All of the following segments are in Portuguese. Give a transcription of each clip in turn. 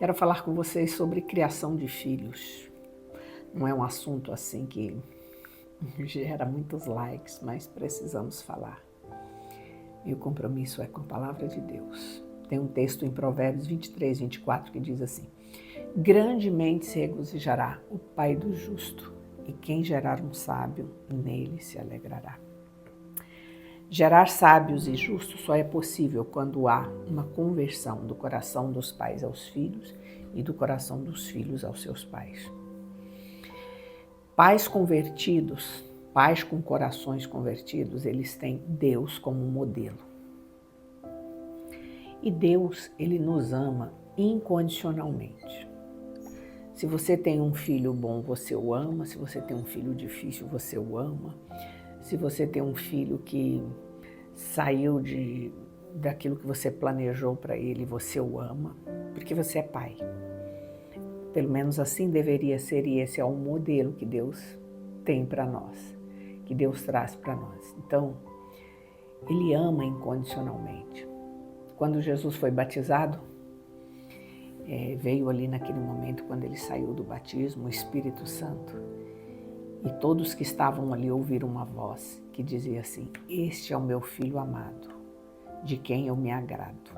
Quero falar com vocês sobre criação de filhos. Não é um assunto assim que gera muitos likes, mas precisamos falar. E o compromisso é com a palavra de Deus. Tem um texto em Provérbios 23, 24 que diz assim: grandemente se regozijará o pai do justo, e quem gerar um sábio, nele se alegrará. Gerar sábios e justos só é possível quando há uma conversão do coração dos pais aos filhos e do coração dos filhos aos seus pais. Pais convertidos, pais com corações convertidos, eles têm Deus como modelo. E Deus, ele nos ama incondicionalmente. Se você tem um filho bom, você o ama. Se você tem um filho difícil, você o ama. Se você tem um filho que saiu daquilo que você planejou para ele, você o ama, porque você é pai. Pelo menos assim deveria ser, e esse é o modelo que Deus tem para nós, que Deus traz para nós. Então, ele ama incondicionalmente. Quando Jesus foi batizado, veio ali naquele momento, quando ele saiu do batismo, o Espírito Santo. E todos que estavam ali ouviram uma voz que dizia assim: este é o meu filho amado, de quem eu me agrado.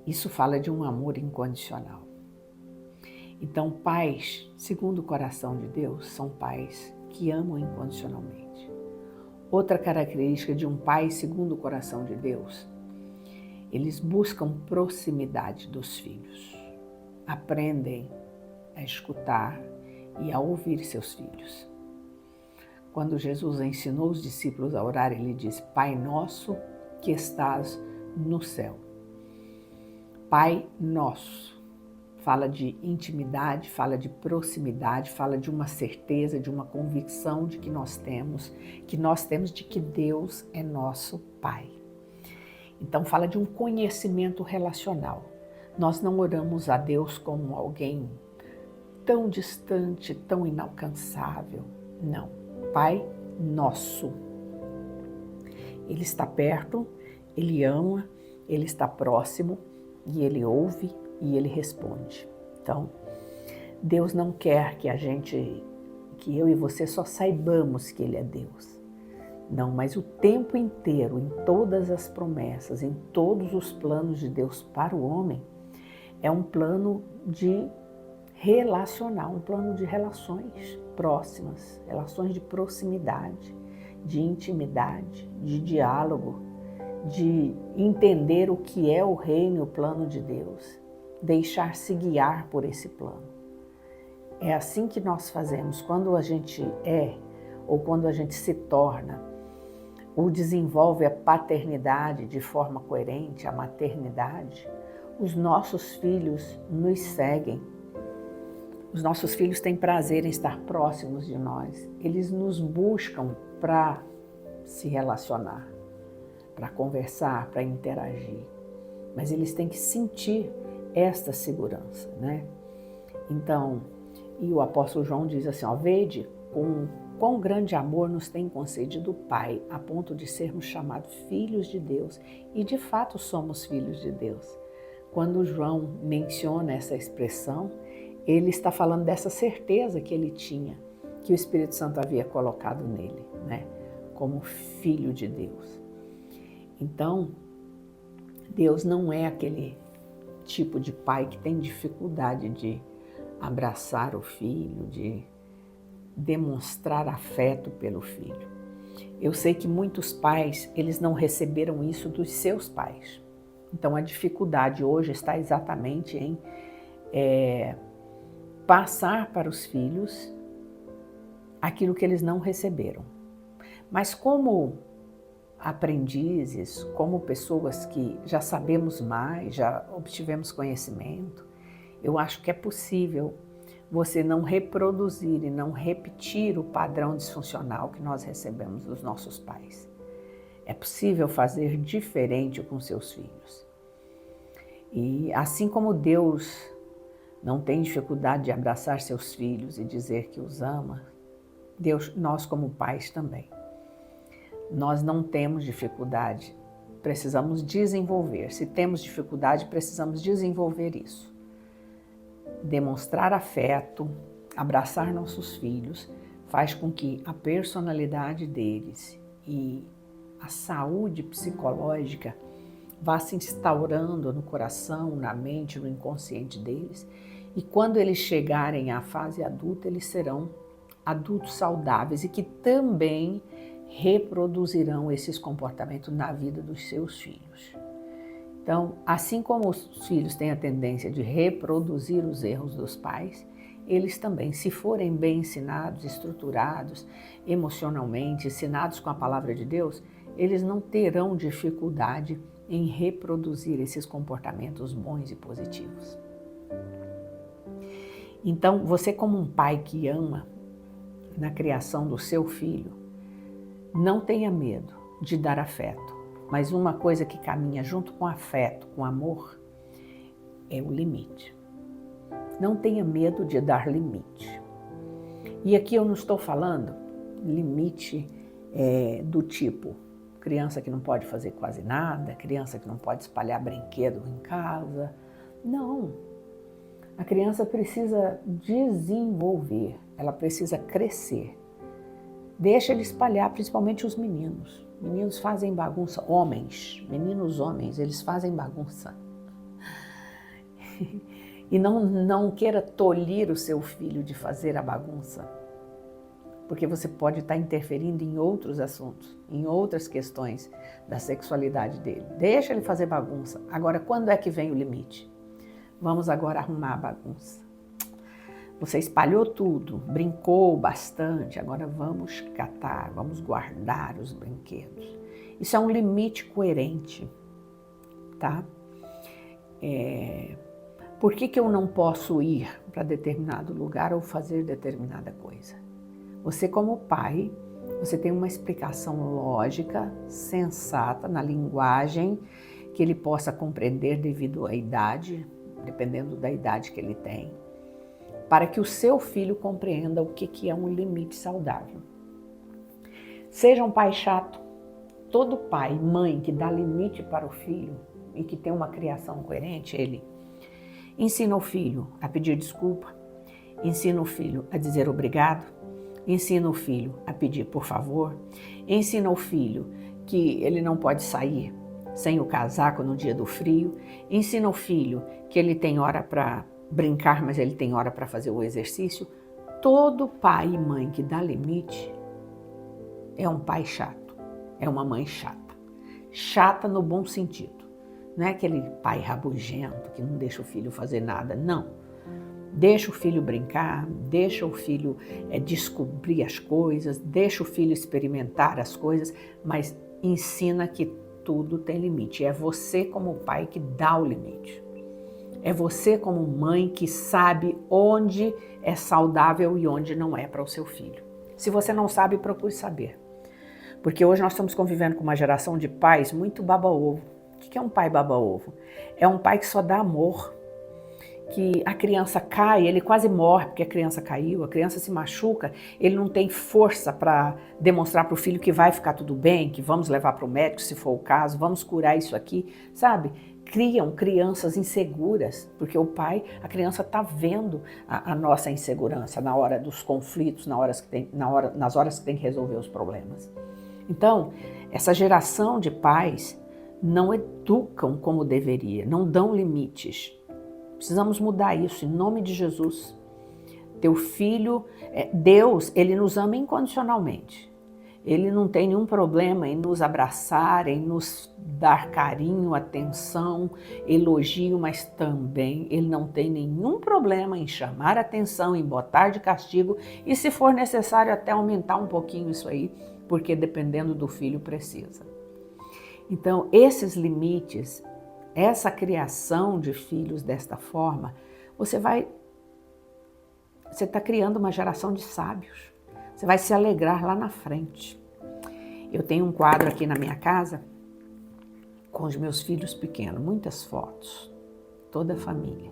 Isso fala de um amor incondicional. Então, pais, segundo o coração de Deus, são pais que amam incondicionalmente. Outra característica de um pai, segundo o coração de Deus, eles buscam proximidade dos filhos, aprendem a escutar e a ouvir seus filhos. Quando Jesus ensinou os discípulos a orar, ele diz: Pai nosso que estás no céu. Pai nosso. Fala de intimidade, fala de proximidade, fala de uma certeza, de uma convicção de que nós temos de que Deus é nosso Pai. Então fala de um conhecimento relacional. Nós não oramos a Deus como alguém tão distante, tão inalcançável. Não. Pai nosso. Ele está perto, ele ama, ele está próximo e ele ouve e ele responde. Então, Deus não quer que eu e você só saibamos que ele é Deus. Não, mas o tempo inteiro, em todas as promessas, em todos os planos de Deus para o homem, é um plano de relacional, um plano de relações próximas, relações de proximidade, de intimidade, de diálogo, de entender o que é o reino e o plano de Deus, deixar-se guiar por esse plano. É assim que nós fazemos. Quando a gente ou quando a gente se torna, ou desenvolve a paternidade de forma coerente, a maternidade, os nossos filhos nos seguem. Os nossos filhos têm prazer em estar próximos de nós. Eles nos buscam para se relacionar, para conversar, para interagir. Mas eles têm que sentir esta segurança, né? Então, e o apóstolo João diz assim, vede com quão grande amor nos tem concedido o Pai, a ponto de sermos chamados filhos de Deus. E de fato somos filhos de Deus. Quando João menciona essa expressão, ele está falando dessa certeza que ele tinha, que o Espírito Santo havia colocado nele, né? Como filho de Deus. Então, Deus não é aquele tipo de pai que tem dificuldade de abraçar o filho, de demonstrar afeto pelo filho. Eu sei que muitos pais, eles não receberam isso dos seus pais. Então, a dificuldade hoje está exatamente em passar para os filhos aquilo que eles não receberam. Mas como aprendizes, como pessoas que já sabemos mais, já obtivemos conhecimento, eu acho que é possível você não reproduzir e não repetir o padrão disfuncional que nós recebemos dos nossos pais. É possível fazer diferente com seus filhos. E assim como Deus não tem dificuldade de abraçar seus filhos e dizer que os ama, nós como pais também. Nós não temos dificuldade, precisamos desenvolver. Se temos dificuldade, precisamos desenvolver isso. demonstrar afeto, abraçar nossos filhos, faz com que a personalidade deles e a saúde psicológica vá se instaurando no coração, na mente, no inconsciente deles. E quando eles chegarem à fase adulta, eles serão adultos saudáveis e que também reproduzirão esses comportamentos na vida dos seus filhos. Então, assim como os filhos têm a tendência de reproduzir os erros dos pais, eles também, se forem bem ensinados, estruturados emocionalmente, ensinados com a palavra de Deus, eles não terão dificuldade em reproduzir esses comportamentos bons e positivos. Então, você como um pai que ama na criação do seu filho, não tenha medo de dar afeto, mas uma coisa que caminha junto com afeto, com amor, é o limite. Não tenha medo de dar limite. E aqui eu não estou falando limite do tipo criança que não pode fazer quase nada, criança que não pode espalhar brinquedo em casa. Não. A criança precisa desenvolver, ela precisa crescer. Deixa ele espalhar, principalmente os meninos. Meninos fazem bagunça, meninos homens, eles fazem bagunça. E não queira tolir o seu filho de fazer a bagunça, porque você pode estar interferindo em outros assuntos, em outras questões da sexualidade dele. Deixa ele fazer bagunça. Agora, quando é que vem o limite? Vamos agora arrumar a bagunça. Você espalhou tudo, brincou bastante, agora vamos catar, vamos guardar os brinquedos. Isso é um limite coerente, tá? Por que eu não posso ir para determinado lugar ou fazer determinada coisa? Você como pai, você tem uma explicação lógica, sensata, na linguagem que ele possa compreender devido à idade, dependendo da idade que ele tem, para que o seu filho compreenda o que é um limite saudável. Seja um pai chato. Todo pai, mãe que dá limite para o filho e que tem uma criação coerente, ele ensina o filho a pedir desculpa, ensina o filho a dizer obrigado, ensina o filho a pedir por favor, ensina o filho que ele não pode sair sem o casaco no dia do frio, ensina o filho que ele tem hora para brincar, mas ele tem hora para fazer o exercício. Todo pai e mãe que dá limite é um pai chato, é uma mãe chata. Chata no bom sentido. Não é aquele pai rabugento que não deixa o filho fazer nada, não. Deixa o filho brincar, deixa o filho descobrir as coisas, deixa o filho experimentar as coisas, mas ensina que tudo tem limite. É você como pai que dá o limite. É você como mãe que sabe onde é saudável e onde não é para o seu filho. Se você não sabe, procure saber. Porque hoje nós estamos convivendo com uma geração de pais muito baba-ovo. O que é um pai baba-ovo? É um pai que só dá amor. Que a criança cai, ele quase morre porque a criança caiu, a criança se machuca, ele não tem força para demonstrar para o filho que vai ficar tudo bem, que vamos levar para o médico se for o caso, vamos curar isso aqui, sabe? Criam crianças inseguras, porque a criança está vendo a nossa insegurança na hora dos conflitos, nas horas que tem que resolver os problemas. Então, essa geração de pais não educam como deveria, não dão limites. Precisamos mudar isso, em nome de Jesus. Teu filho, Deus, ele nos ama incondicionalmente. Ele não tem nenhum problema em nos abraçar, em nos dar carinho, atenção, elogio, mas também ele não tem nenhum problema em chamar atenção, em botar de castigo e, se for necessário, até aumentar um pouquinho isso aí, porque dependendo do filho precisa. Então, esses limites, essa criação de filhos desta forma, você está criando uma geração de sábios. Você vai se alegrar lá na frente. Eu tenho um quadro aqui na minha casa com os meus filhos pequenos, muitas fotos, toda a família.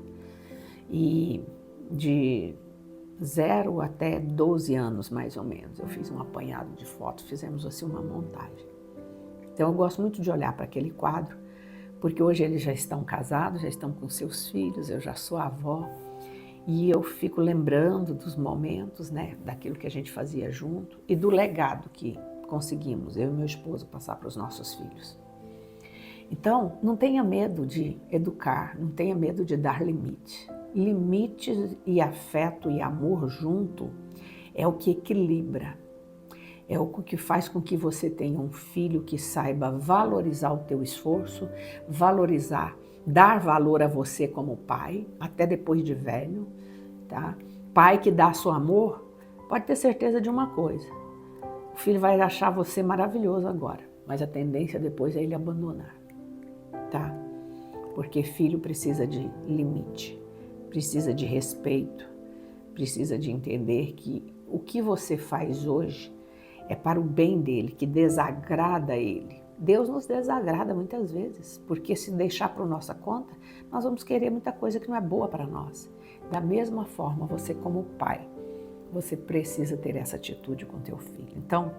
E de 0 até 12 anos, mais ou menos, eu fiz um apanhado de fotos, fizemos assim uma montagem. Então eu gosto muito de olhar para aquele quadro, porque hoje eles já estão casados, já estão com seus filhos, eu já sou avó. E eu fico lembrando dos momentos, né, daquilo que a gente fazia junto e do legado que conseguimos, eu e meu esposo, passar para os nossos filhos. Então, não tenha medo de educar, não tenha medo de dar limite. Limites e afeto e amor junto é o que equilibra, é o que faz com que você tenha um filho que saiba valorizar o teu esforço, valorizar, dar valor a você como pai, até depois de velho, tá? Pai que dá seu amor, pode ter certeza de uma coisa, o filho vai achar você maravilhoso agora, mas a tendência depois é ele abandonar, tá? Porque filho precisa de limite, precisa de respeito, precisa de entender que o que você faz hoje é para o bem dele, que desagrada ele. Deus nos desagrada muitas vezes, porque se deixar para nossa conta, nós vamos querer muita coisa que não é boa para nós. Da mesma forma, você como pai, você precisa ter essa atitude com teu filho. Então,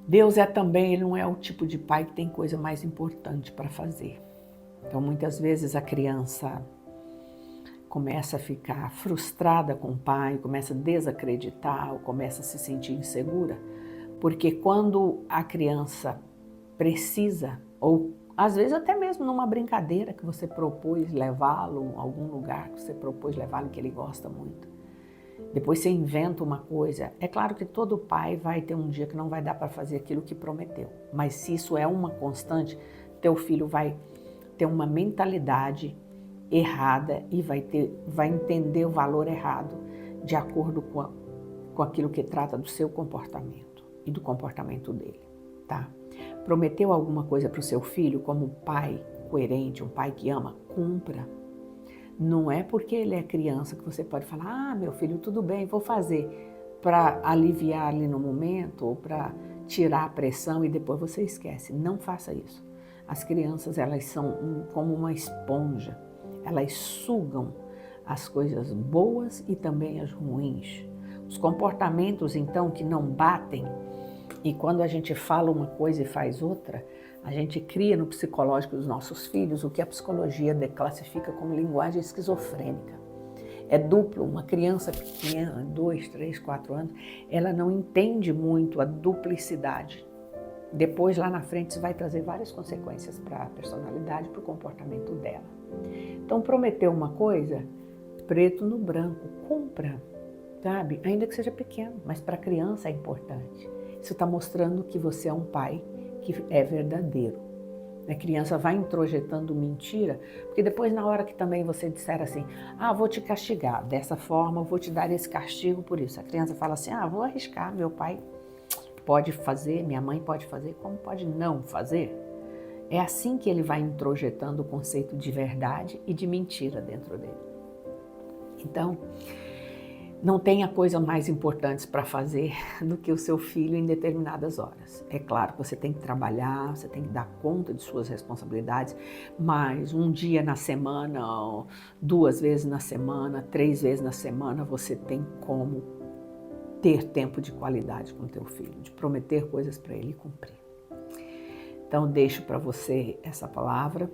Deus também, ele não é o tipo de pai que tem coisa mais importante para fazer. Então, muitas vezes a criança começa a ficar frustrada com o pai, começa a desacreditar ou começa a se sentir insegura, porque quando a criança precisa, ou às vezes até mesmo numa brincadeira que você propôs levá-lo a algum lugar, que você propôs levá-lo que ele gosta muito, depois você inventa uma coisa, é claro que todo pai vai ter um dia que não vai dar para fazer aquilo que prometeu, mas se isso é uma constante, teu filho vai ter uma mentalidade errada e vai entender o valor errado de acordo com aquilo que trata do seu comportamento e do comportamento dele, tá? Prometeu alguma coisa para o seu filho como um pai coerente, um pai que ama, cumpra. Não é porque ele é criança que você pode falar, meu filho, tudo bem, vou fazer, para aliviar ali no momento ou para tirar a pressão e depois você esquece. Não faça isso. As crianças, elas são como uma esponja. Elas sugam as coisas boas e também as ruins. Os comportamentos, então, que não batem, e quando a gente fala uma coisa e faz outra, a gente cria no psicológico dos nossos filhos o que a psicologia classifica como linguagem esquizofrênica. É duplo, uma criança pequena, 2, 3, 4 anos, ela não entende muito a duplicidade. Depois, lá na frente, isso vai trazer várias consequências para a personalidade, para o comportamento dela. Então, prometeu uma coisa, preto no branco, cumpra, sabe? Ainda que seja pequeno, mas para a criança é importante. Isso está mostrando que você é um pai que é verdadeiro. A criança vai introjetando mentira, porque depois na hora que também você disser assim, vou te castigar, dessa forma, vou te dar esse castigo por isso. A criança fala assim, vou arriscar, meu pai pode fazer, minha mãe pode fazer, como pode não fazer? É assim que ele vai introjetando o conceito de verdade e de mentira dentro dele. Então, não tenha coisa mais importante para fazer do que o seu filho em determinadas horas. É claro que você tem que trabalhar, você tem que dar conta de suas responsabilidades, mas um dia na semana, 2 vezes na semana, 3 vezes na semana, você tem como ter tempo de qualidade com o teu filho, de prometer coisas para ele cumprir. Então, deixo para você essa palavra.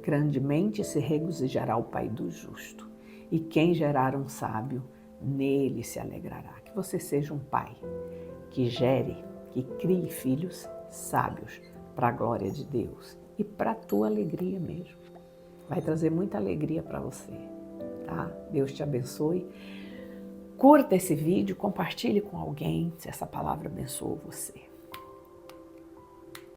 Grandemente se regozijará o Pai do justo, e quem gerar um sábio, nele se alegrará. Que você seja um pai que gere, que crie filhos sábios para a glória de Deus e para a tua alegria mesmo. Vai trazer muita alegria para você, tá? Deus te abençoe. Curta esse vídeo, compartilhe com alguém se essa palavra abençoou você.